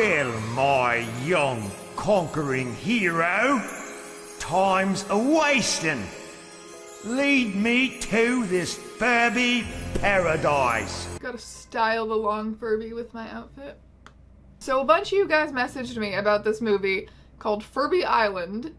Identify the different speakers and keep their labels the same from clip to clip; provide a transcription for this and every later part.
Speaker 1: Well, my young conquering hero, time's a-wasting. Lead me to this Furby paradise.
Speaker 2: Gotta style the long Furby with my outfit. So a bunch of you guys messaged me about this movie called Furby Island.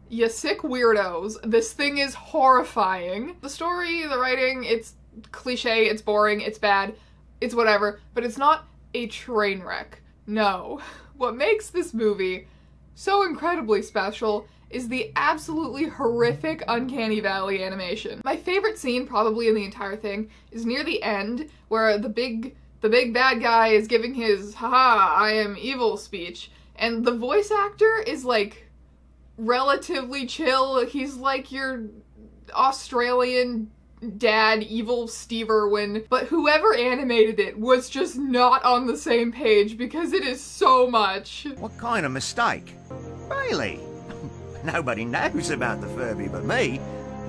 Speaker 2: You sick weirdos. This thing is horrifying. The story, the writing, it's cliche, it's boring, it's bad, it's whatever, but it's not a train wreck. No. What makes this movie so incredibly special is the absolutely horrific Uncanny Valley animation. My favorite scene probably in the entire thing is near the end where the big bad guy is giving his haha I am evil speech, and the voice actor is like relatively chill. He's like your Australian dad, evil Steve Irwin, but whoever animated it was just not on the same page because it is so much.
Speaker 1: What kind of mistake? Really? Nobody knows about the Furby but me,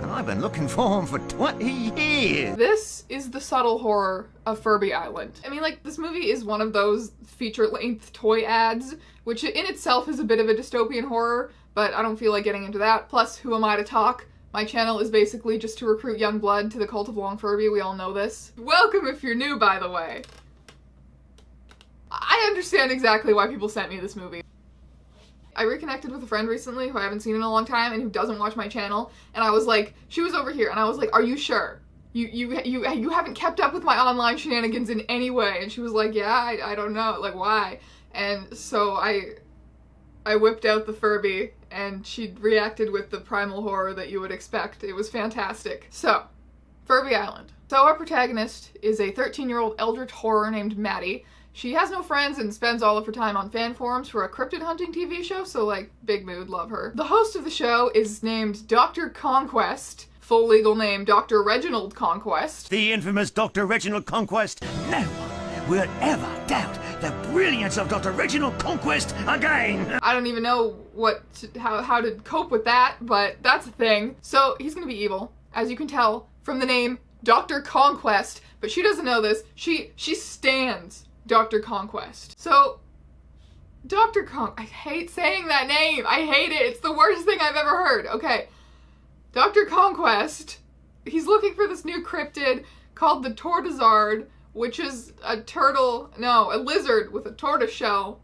Speaker 1: and I've been looking for him for 20 years.
Speaker 2: This is the subtle horror of Furby Island. I mean, like, this movie is one of those feature-length toy ads, which in itself is a bit of a dystopian horror, but I don't feel like getting into that. Plus, who am I to talk? My channel is basically just to recruit young blood to the cult of Long Furby, we all know this. Welcome if you're new, by the way. I understand exactly why people sent me this movie. I reconnected with a friend recently who I haven't seen in a long time and who doesn't watch my channel, and I was like, she was over here, and I was like, are you sure? You haven't kept up with my online shenanigans in any way? And she was like, yeah, I don't know, like, why? And so I whipped out the Furby, and she reacted with the primal horror that you would expect. It was fantastic. So, Furby Island. So our protagonist is a 13-year-old eldritch horror named Maddie. She has no friends and spends all of her time on fan forums for a cryptid hunting TV show, so like, big mood, love her. The host of the show is named Dr. Conquest, full legal name Dr. Reginald Conquest.
Speaker 1: The infamous Dr. Reginald Conquest. No one will ever doubt the brilliance of Dr. Reginald Conquest again.
Speaker 2: I don't even know how to cope with that, but that's a thing. So he's gonna be evil, as you can tell from the name Dr. Conquest, but she doesn't know this. She stands Dr. Conquest. So I hate saying that name. I hate it. It's the worst thing I've ever heard. Okay. Dr. Conquest, he's looking for this new cryptid called the Tortoisard, which is a lizard with a tortoise shell.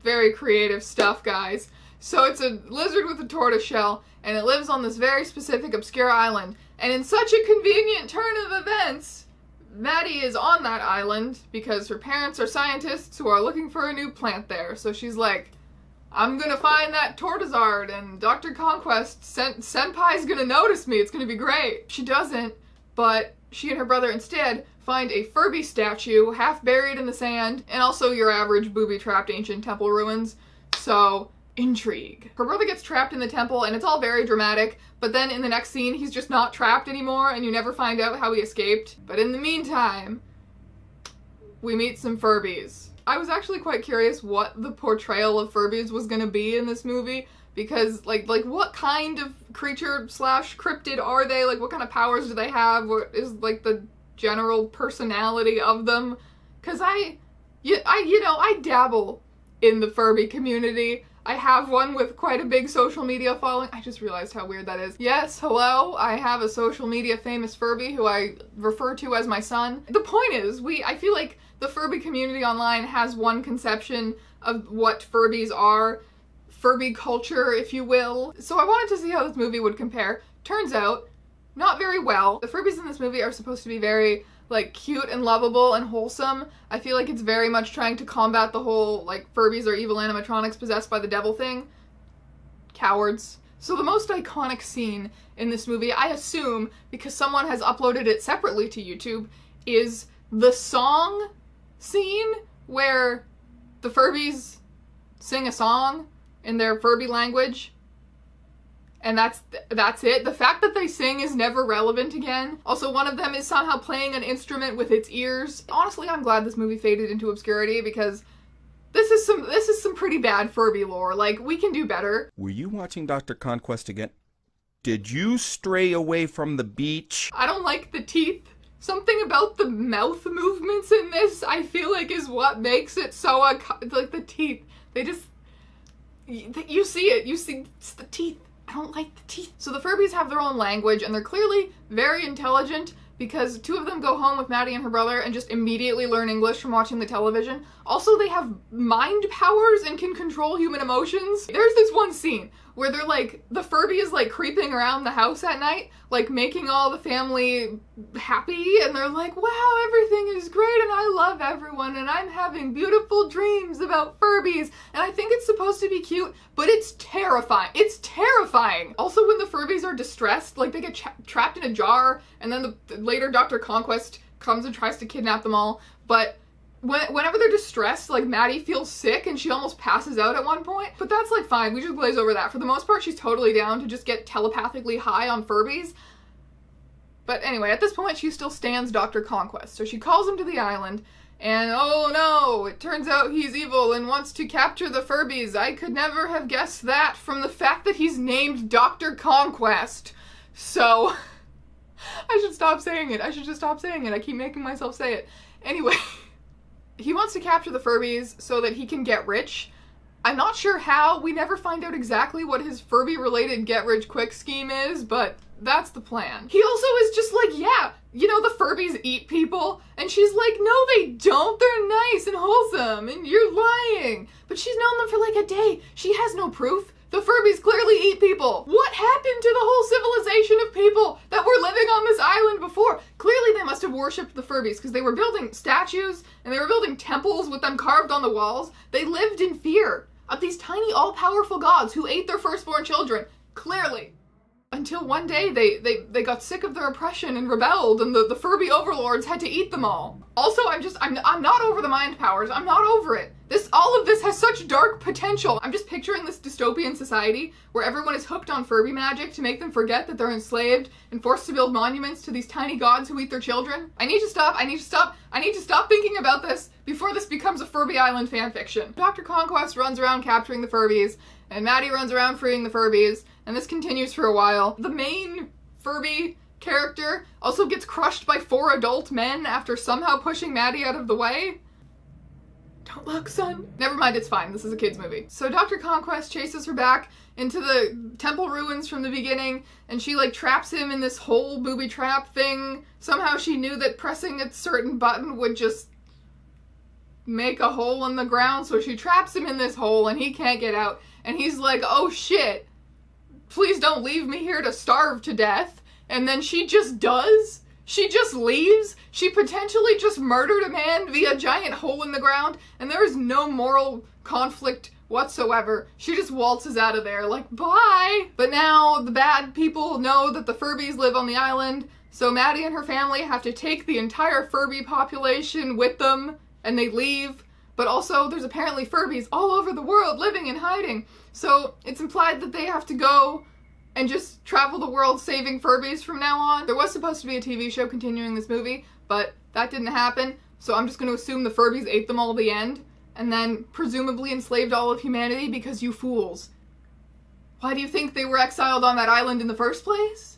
Speaker 2: Very creative stuff, guys. So it's a lizard with a tortoise shell, and it lives on this very specific obscure island. And in such a convenient turn of events, Maddie is on that island because her parents are scientists who are looking for a new plant there. So she's like, I'm gonna find that Tortoisard, and Dr. Conquest, Senpai's gonna notice me, it's gonna be great. She doesn't, but she and her brother instead find a Furby statue half buried in the sand, and also your average booby-trapped ancient temple ruins. So, intrigue. Her brother gets trapped in the temple, and it's all very dramatic, but then in the next scene, he's just not trapped anymore, and you never find out how he escaped. But in the meantime, we meet some Furbies. I was actually quite curious what the portrayal of Furbies was gonna be in this movie, because, like what kind of creature slash cryptid are they? Like, what kind of powers do they have? What is, like, the general personality of them? Because I dabble in the Furby community. I have one with quite a big social media following. I just realized how weird that is. Yes, hello, I have a social media famous Furby who I refer to as my son. The point is, I feel like the Furby community online has one conception of what Furbies are. Furby culture, if you will. So I wanted to see how this movie would compare. Turns out, not very well. The Furbies in this movie are supposed to be very, like, cute and lovable and wholesome. I feel like it's very much trying to combat the whole, like, Furbies are evil animatronics possessed by the devil thing. Cowards. So the most iconic scene in this movie, I assume, because someone has uploaded it separately to YouTube, is the song scene where the Furbies sing a song in their Furby language. And that's it. The fact that they sing is never relevant again. Also, one of them is somehow playing an instrument with its ears. Honestly, I'm glad this movie faded into obscurity because this is some pretty bad Furby lore. Like, we can do better.
Speaker 3: Were you watching Dr. Conquest again? Did you stray away from the beach?
Speaker 2: I don't like the teeth something about the mouth movements in this, I feel like, is what makes it so, like, the teeth. They just, you see it. You see, it's the teeth. I don't like the teeth. So the Furbies have their own language, and they're clearly very intelligent, because 2 of them go home with Maddie and her brother and just immediately learn English from watching the television. Also, they have mind powers and can control human emotions. There's this one scene where they're like, the Furby is like creeping around the house at night, like making all the family happy, and they're like, wow, everything is great and I love everyone and I'm having beautiful dreams about Furbies. And I think it's supposed to be cute, but it's terrifying. It's terrifying. Also, when the Furbies are distressed, like they get trapped in a jar, and then later Dr. Conquest comes and tries to kidnap them all, but whenever they're distressed, like, Maddie feels sick and she almost passes out at one point. But that's, like, fine. We just glaze over that. For the most part, she's totally down to just get telepathically high on Furbies. But anyway, at this point, she still stands Dr. Conquest. So she calls him to the island, and oh no, it turns out he's evil and wants to capture the Furbies. I could never have guessed that from the fact that he's named Dr. Conquest. So, I should stop saying it. I should just stop saying it. I keep making myself say it. Anyway. He wants to capture the Furbies so that he can get rich. I'm not sure how. We never find out exactly what his Furby-related get-rich-quick scheme is, but that's the plan. He also is just like, yeah, you know, the Furbies eat people. And she's like, no, they don't. They're nice and wholesome, and you're lying. But she's known them for like a day. She has no proof. The Furbies clearly eat people. What happened to the whole civilization of people that were living on this island before? Clearly they must have worshipped the Furbies, because they were building statues and they were building temples with them carved on the walls. They lived in fear of these tiny all-powerful gods who ate their firstborn children. Clearly. Until one day they got sick of their oppression and rebelled, and the Furby overlords had to eat them all. Also, I'm not over the mind powers. I'm not over it. All of this has such dark potential. I'm just picturing this dystopian society where everyone is hooked on Furby magic to make them forget that they're enslaved and forced to build monuments to these tiny gods who eat their children. I need to stop thinking about this before this becomes a Furby Island fanfiction. Dr. Conquest runs around capturing the Furbies, and Maddie runs around freeing the Furbies, and this continues for a while. The main Furby character also gets crushed by 4 adult men after somehow pushing Maddie out of the way. Don't look, son. Never mind, it's fine. This is a kid's movie. So Dr. Conquest chases her back into the temple ruins from the beginning, and she, like, traps him in this whole booby trap thing. Somehow she knew that pressing a certain button would just make a hole in the ground, so she traps him in this hole, and he can't get out. And he's like, oh shit, please don't leave me here to starve to death. And then she just does. She just leaves. She potentially just murdered a man via a giant hole in the ground, and there is no moral conflict whatsoever. She just waltzes out of there like, bye! But now the bad people know that the Furbies live on the island, so Maddie and her family have to take the entire Furby population with them, and they leave. But also, there's apparently Furbies all over the world living and hiding, so it's implied that they have to go and just travel the world saving Furbies from now on. There was supposed to be a TV show continuing this movie, but that didn't happen, so I'm just going to assume the Furbies ate them all at the end, and then presumably enslaved all of humanity because you fools. Why do you think they were exiled on that island in the first place?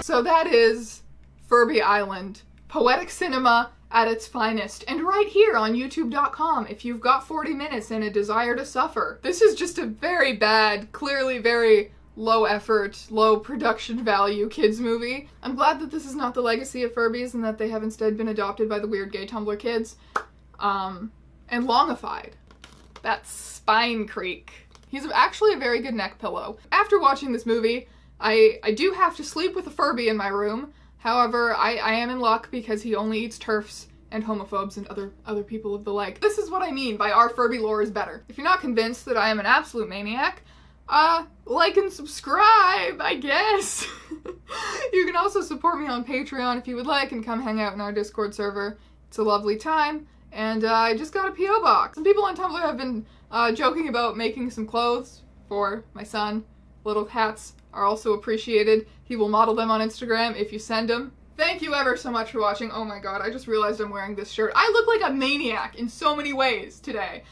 Speaker 2: So that is Furby Island. Poetic cinema at its finest, and right here on youtube.com if you've got 40 minutes and a desire to suffer. This is just a very bad, clearly very low effort, low production value kids movie. I'm glad that this is not the legacy of Furbies and that they have instead been adopted by the weird gay Tumblr kids. And longified. That's Spine Creek. He's actually a very good neck pillow. After watching this movie, I do have to sleep with a Furby in my room. However, I am in luck because he only eats TERFs and homophobes and other people of the like. This is what I mean by our Furby lore is better. If you're not convinced that I am an absolute maniac, like and subscribe, I guess. You can also support me on Patreon if you would like and come hang out in our Discord server. It's a lovely time. And I just got a P.O. box. Some people on Tumblr have been joking about making some clothes for my son. Little hats are also appreciated. He will model them on Instagram if you send them. Thank you ever so much for watching. Oh my god, I just realized I'm wearing this shirt. I look like a maniac in so many ways today.